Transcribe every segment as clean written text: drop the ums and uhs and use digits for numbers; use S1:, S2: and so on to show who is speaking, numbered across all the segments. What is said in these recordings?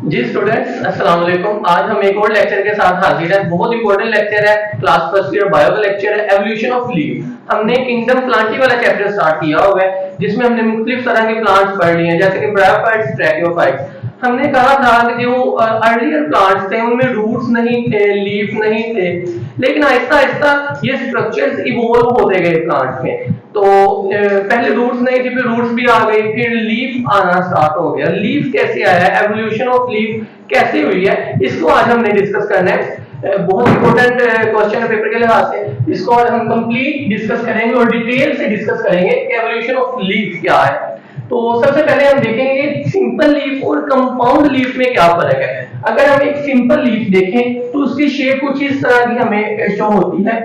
S1: जी students, अस्सलाम वालेकुम। आज हम एक और लेक्चर के साथ हाजिर हैं। बहुत इंपॉर्टेंट लेक्चर है, क्लास फर्स्ट ईयर बायो का लेक्चर है, एवोल्यूशन ऑफ लीफ। हमने किंगडम प्लांटी वाला चैप्टर स्टार्ट किया हुआ है, जिसमें हमने मुख्तलिफ तरह के प्लांट्स पढ़ लिए हैं, जैसे कि ब्रायोफाइट्स, ट्रैकियोफाइट्स। हमने कहा था कि जो अर्लियर प्लांट्स थे उनमें रूट्स नहीं थे, लीफ नहीं थे, लेकिन आहिस्ता आहिस्ता ये स्ट्रक्चर्स इवॉल्व होते गए प्लांट्स में। तो पहले रूट्स नहीं थे, फिर रूट्स भी आ गई, फिर लीफ आना स्टार्ट हो गया। लीफ कैसे आया, एवोल्यूशन ऑफ लीफ कैसे हुई है, इसको आज हमने डिस्कस करना है। बहुत इंपॉर्टेंट क्वेश्चन है पेपर के लिहाज से। इसको आज हम कंप्लीट डिस्कस करेंगे और डिटेल से डिस्कस करेंगे कि एवोल्यूशन ऑफ लीफ क्या है। तो सबसे पहले हम देखेंगे सिंपल लीफ और कंपाउंड लीफ में क्या फर्क है। अगर हम एक सिंपल लीफ देखें तो उसकी शेप कुछ इस तरह की हमें शो होती है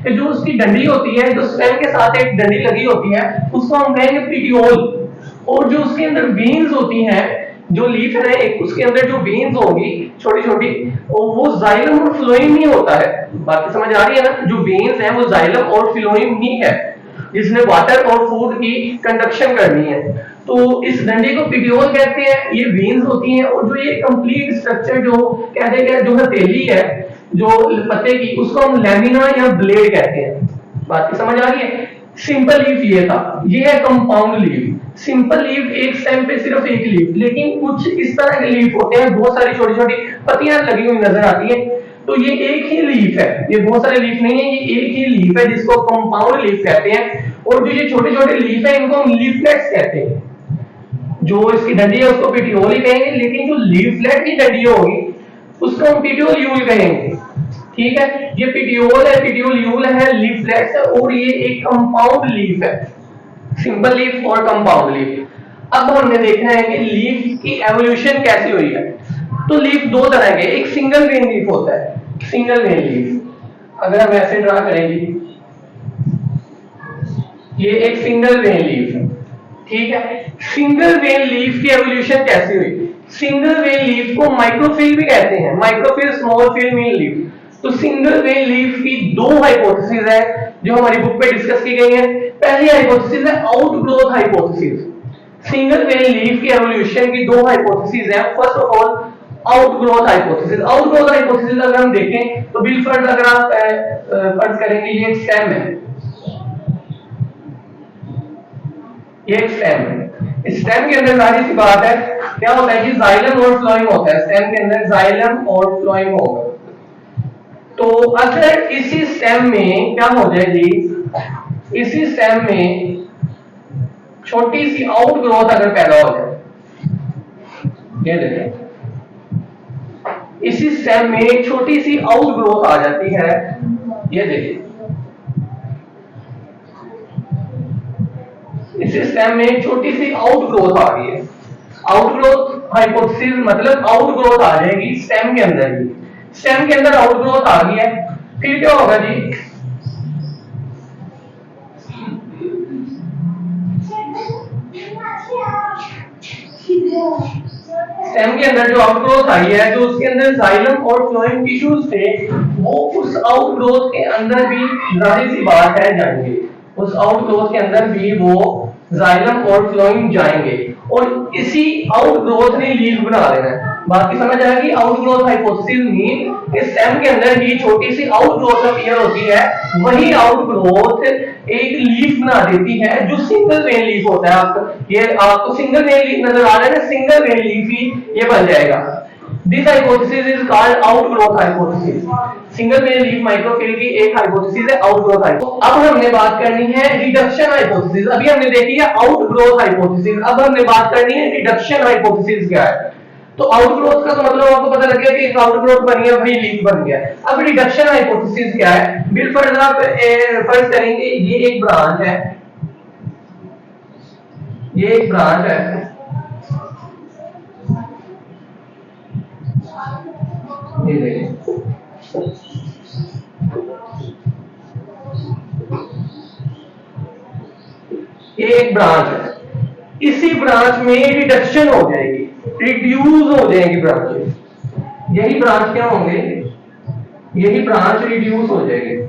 S1: कि जो उसकी डंडी होती है, जो स्टेम के साथ एक डंडी लगी होती है, उसको हम कहेंगे पिटियोल। और जो उसके अंदर वेन्स होती हैं, जो लीफ है एक, उसके अंदर जो वेन्स होगी छोटी छोटी, वो जाइलम और फ्लोएम ही होता है। बात समझ आ रही है ना? जो वेन्स है वो जाइलम और फ्लोएम ही है, जिसने वाटर और फूड की कंडक्शन करनी है। तो इस डंडे को पिटियोल कहते हैं, ये वेन्स होती हैं। और जो ये कंप्लीट स्ट्रक्चर जो कहते हैं, जो हथेली है जो पत्ते की, उसको हम लैमिना या ब्लेड कहते हैं। बात की समझ आ रही है? सिंपल लीफ ये था, ये है कंपाउंड लीफ। सिंपल लीफ एक स्टेम पे सिर्फ एक लीफ, लेकिन कुछ इस तरह के लीफ होते हैं, बहुत सारी छोटी छोटी पत्तियां लगी हुई नजर आती है। तो ये एक ही लीफ है, ये बहुत सारे लीफ नहीं है, ये एक ही लीफ है जिसको कंपाउंड लीफ कहते हैं। और जो ये छोटे छोटे लीफ है इनको हम लीफलेट्स कहते हैं। जो इसकी डंडी है उसको पिटियोल ही कहेंगे, लेकिन जो लीफलेट की डंडी होगी उसको हम पिटियोल यूल कहेंगे। ठीक है, ये पिटियोल है, पिटियोल यूल है, लीफलेट्स है, और ये एक कंपाउंड लीफ है। सिंपल लीफ और कंपाउंड लीफ। अब हमने देखना है कि लीफ की एवोल्यूशन कैसी हुई है। तो लीफ दो तरह के, एक सिंगल वेन लीफ होता है, सिंगल वेन लीफ। अगर हम ऐसे ड्रा करेंगे, ये एक सिंगल वेन लीफ है। ठीक है, सिंगल वेन लीफ की एवोल्यूशन कैसी हुई? सिंगल वेन लीफ को माइक्रोफिल भी कहते हैं, माइक्रोफिल, स्मॉल फिल, मीन लीफ। तो सिंगल वेन लीफ की दो हाइपोथेसिस है जो हमारी बुक पे डिस्कस की गई है। पहली हाइपोथेसिस है outgrowth hypothesis. Single vein leaf की एवोल्यूशन की दो हाइपोथेसिस है। First of all outgrowth hypothesis. Outgrowth hypothesis अगर हम देखें तो बिल फर्ज, अगर आप फर्ज करेंगे ये एक स्टेम है, ये एक स्टेम है। स्टेम के अंदर सारी सी बात है, क्या होता है कि जाइलम और फ्लोएम होता है। स्टेम के अंदर जाइलम और फ्लोएम होगा। तो अगर इसी स्टेम में क्या हो जाए जी, इसी स्टेम में छोटी सी आउटग्रोथ अगर पैदा हो जाए, ये देखें, इसी स्टेम में एक छोटी सी आउटग्रोथ आ जाती है, ये देखिए, इसी स्टेम में एक छोटी सी आउटग्रोथ आ गई है। आउटग्रोथ हाइपोथेसिस मतलब आउटग्रोथ आ जाएगी स्टेम के अंदर ही। स्टेम के अंदर आउटग्रोथ आ गई है, फिर क्या होगा जी? स्टेम के अंदर जो आउटग्रोथ आई है, जो उसके अंदर जाइलम और फ्लोएम टिश्यूज थे, वो उस आउटग्रोथ के अंदर भी जाहिर सी बात है जाएंगे। उस आउटग्रोथ के अंदर भी वो जाइलम और फ्लोएम जाएंगे, और इसी आउटग्रोथ ने लीफ बना देना है। बाकी समझ आएगी? आउटग्रोथ हाइपोथेसिस मीन इस स्टेम के अंदर ही छोटी सी आउटग्रोथ अपीयर होती है, वही आउटग्रोथ एक लीफ बना देती है जो सिंगल वेन लीफ होता है। आपको ये आपको सिंगल वेन लीफ नजर आ रहा है ना, सिंगल वेन लीफ ही ये बन जाएगा। This hypothesis is called outgrowth hypothesis. Single vein leaf microphyll की एक हाइपोथेसिस है, आउटग्रोथ हाइपोथेसिस। अब हमने बात करनी है रिडक्शन हाइपोथेसिस। अभी हमने देखी है आउटग्रोथ हाइपोथेसिस, अब हमने बात करनी है रिडक्शन हाइपोथेसिस क्या है। तो आउटग्रोथ का तो मतलब आपको पता लग गया कि एक आउटग्रोथ बनी है, वही लीफ बन गया। अब रिडक्शन हाइपोथेसिस क्या है? बिल फर्ज आप फर्ज करेंगे, ये एक ब्रांच है, ये एक ब्रांच है, ये देखिए, ये एक ब्रांच है। इसी ब्रांच में रिडक्शन हो जाएगी, रिड्यूस हो जाएगी ब्रांचेस। यही ब्रांच क्या होंगे? यही ब्रांच रिड्यूस हो जाएगी।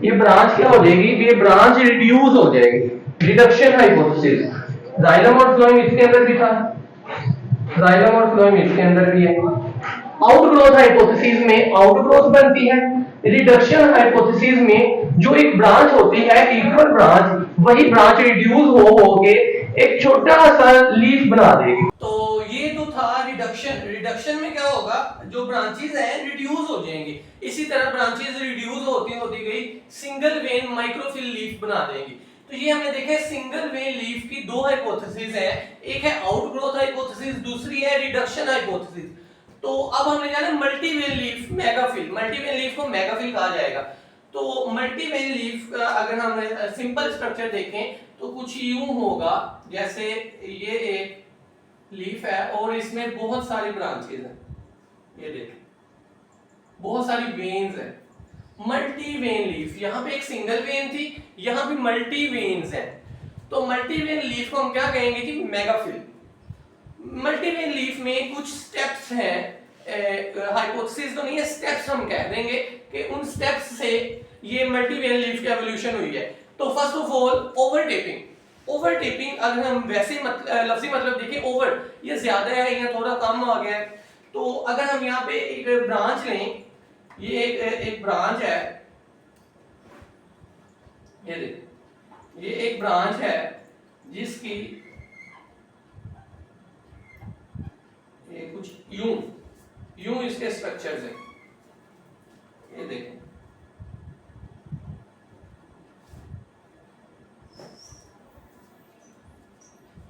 S1: ये ब्रांच क्या हो जाएगी, ये ब्रांच रिड्यूस हो जाएगी, रिडक्शन हाइपोथेसिस। जाइलम और फ्लोएम इसके अंदर भी था, जाइलम और फ्लोएम इसके अंदर भी है। आउटग्रोथ हाइपोथेसिस में आउटग्रोथ बनती है, रिडक्शन हाइपोथेसिस में जो एक ब्रांच होती है इक्वल ब्रांच, वही ब्रांच रिड्यूस हो के एक छोटा सा लीफ बना देगी। तो ये तो था रिडक्शन। रिडक्शन में क्या होगा, जो ब्रांचेस हैं रिड्यूस हो जाएंगी, इसी तरह ब्रांचेस रिड्यूस होती होती गई सिंगल वेन माइक्रोफिल लीफ बना देंगी। तो ये हमने देखा है सिंगल वेन लीफ की दो हाइपोथेसिस है, एक है आउटग्रोथ हाइपोथेसिस, दूसरी है रिडक्शन हाइपोथेसिस। तो अब हमने जाना multi vein leaf megaphyll, multi vein leaf को मेगाफिल कहा जाएगा। तो मल्टी वेन लीफ का अगर हम सिंपल स्ट्रक्चर देखें तो कुछ यूं होगा, जैसे ये एक लीफ है और इसमें बहुत सारी ब्रांचेस हैं, ये देखिए बहुत सारी वेन्स हैं, मल्टी वेन लीफ। यहाँ पे एक सिंगल वेन थी, यहाँ पे मल्टी वेन्स हैं, तो मल्टी वेन लीफ को हम क्या कहेंगे कि मेगाफिल। मल्टी वेन लीफ में कुछ स्टेप्स हैं, हाइपोथेसिस तो नहीं है, स्टेप्स हम कह देंगे कि उन स्टेप्स से ये मल्टी वेन लीफ की एवोल्यूशन हुई है। तो फर्स्ट ऑफ ऑल ओवरटेपिंग। ओवरटेपिंग अगर हम वैसे लफ्जी मतलब देखें, ओवर ये ज्यादा है या थोड़ा कम आ गया है, तो अगर हम यहाँ पे एक ब्रांच लें, ये एक ब्रांच है, ये देखिए ये एक ब्रांच है जिसकी ये कुछ यूं इसके स्ट्रक्चर्स हैं, ये देखें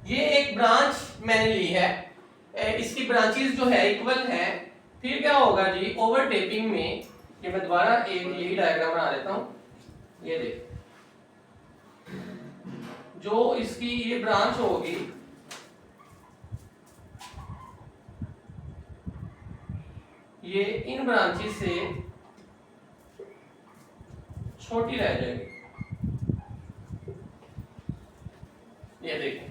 S1: ये एक ब्रांच मैंने ली है, इसकी ब्रांचेस जो है इक्वल है। फिर क्या होगा जी ओवरटेपिंग में, ये मैं दोबारा यही डायग्राम बना देता हूं, ये देख जो इसकी ये ब्रांच होगी, ये इन ब्रांचेस से छोटी रह जाएगी, ये देखें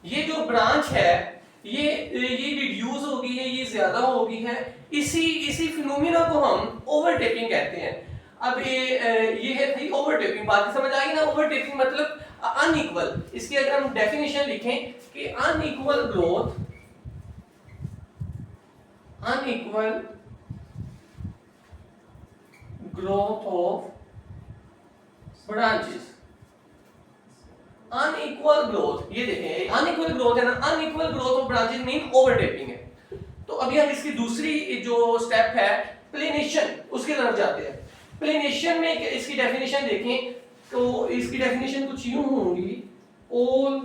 S1: ये जो ब्रांच है ये रिड्यूस होगी है, ये ज्यादा होगी है, इसी फिनोमिना को हम ओवरटेपिंग कहते हैं। अब ये है थी ओवरटेपिंग, बात समझ आई ना। ओवरटेपिंग मतलब अनइक्वल, इसकी अगर हम डेफिनेशन लिखें कि unequal growth of branches, unequal growth, ये देखें अनइक्वल ग्रोथ है ना, unequal growth of branches mean overtopping है। तो अभी हम इसकी दूसरी जो स्टेप है प्लेनेशन, उसकी तरफ जाते हैं। प्लेनेशन में इसकी डेफिनेशन देखें तो इसकी डेफिनेशन कुछ यूं होगी, all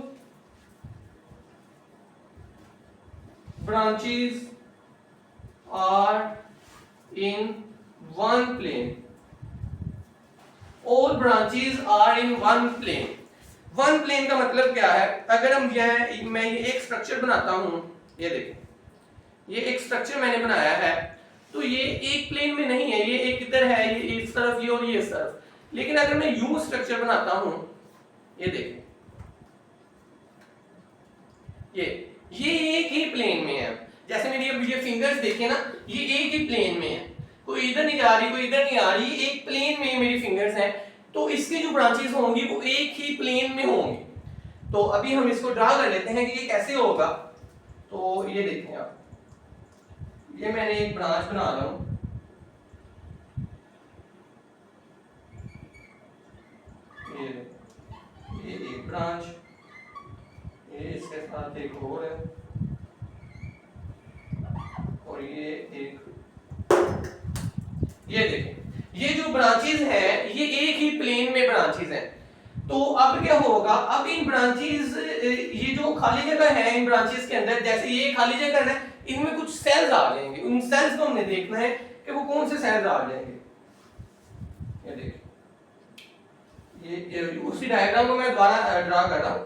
S1: branches are in one plane, all branches are in one plane. One plane का मतलब क्या है, अगर हम मैं ये एक स्ट्रक्चर बनाता हूं, ये देखें ये एक स्ट्रक्चर मैंने बनाया है, तो ये एक प्लेन में नहीं है, ये एक इधर है, ये इस तरफ ये और ये इस तरफ। लेकिन अगर मैं यूं स्ट्रक्चर बनाता हूं, ये देखें ये एक ही प्लेन में है, जैसे मेरी अब ये फिंगर्स देखें ना, ये एक ही प्लेन में है, कोई इधर नहीं जा रही कोई इधर नहीं आ रही, एक प्लेन में मेरी फिंगर्स हैं, तो इसकी जो ब्रांचेस होंगी वो एक ही प्लेन में होंगी। तो अभी हम इसको ड्रा कर लेते हैं कि ये कैसे होगा। तो ये देखें आप, ये मैंने एक ब्रांच बना रहा हूं, ये एक ब्रांच, ये इसके साथ एक और है, और ये एक, ये देखें ये जो ब्रांचेस हैं ये एक ही प्लेन में ब्रांचेस हैं। तो अब क्या होगा, अब इन ब्रांचेस, ये जो खाली जगह है इन ब्रांचेस के अंदर, जैसे ये खाली जगह है, इनमें कुछ सेल्स आ जाएंगे, उन सेल्स को हमने देखना है कि वो कौन से सेल्स आ जाएंगे। ये देखिए ये उसी डायग्राम को मैं दोबारा ड्रा कर रहा हूं।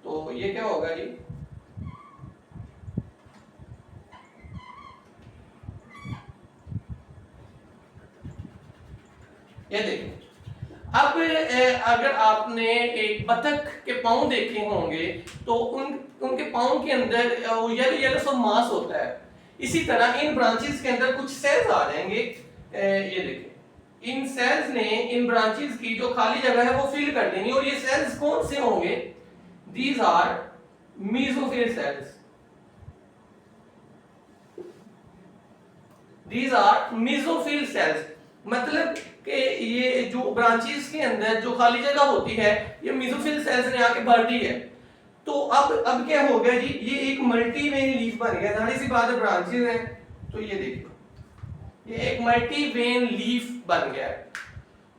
S1: तो ये क्या होगा जी, ये देखिए अब अगर आपने एक बतख के पांव देखे होंगे तो उनके पांव के अंदर येलो येलो सा मांस होता है, इसी तरह इन ब्रांचेस के अंदर कुछ सेल्स आ जाएंगे, ये देखिए इन सेल्स ने इन ब्रांचेस की जो खाली जगह है वो फिल कर देनी, और ये सेल्स कौन से होंगे? These are mesophyll cells, these are mesophyll cells, मतलब कि ये जो ब्रांचेस के अंदर जो खाली जगह होती है ये मेसोफिल सेल्स ने आके भर दी है। तो अब क्या हो गया जी, ये एक मल्टीवेन लीफ बन गया। जाहिर सी बात है ब्रांचेस हैं, तो ये देखिए ये एक मल्टीवेन लीफ बन गया है।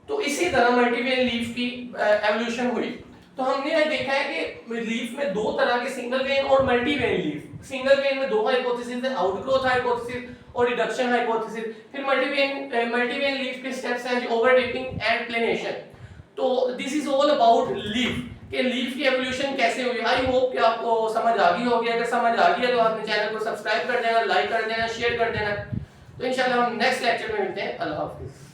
S1: तो इसी तरह मल्टीवेन लीफ की एवोल्यूशन हुई। तो हमने यह देखा है कि लीफ में दो तरह के, सिंगल वेन और मल्टीवेन लीफ। सिंगल वेन में दो हाइपोथेसिस है, आउटग्रोथ हाइपोथेसिस और रिडक्शन हाइपोथेसिस। फिर मल्टीवेन लीफ के स्टेप्स हैं, ओवरटेपिंग एंड प्लेनेशन। तो this is all about leaf कि लीफ की एवोल्यूशन कैसे हुई। आई होप कि आपको समझ आ गई होगी। अगर समझ आ गई है तो आपने चैनल को सब्सक्राइब कर देना, लाइक कर देना, शेयर कर देना। तो इंशाल्लाह हम नेक्स्ट लेक्चर में मिलते हैं। अल्लाह हाफिज़।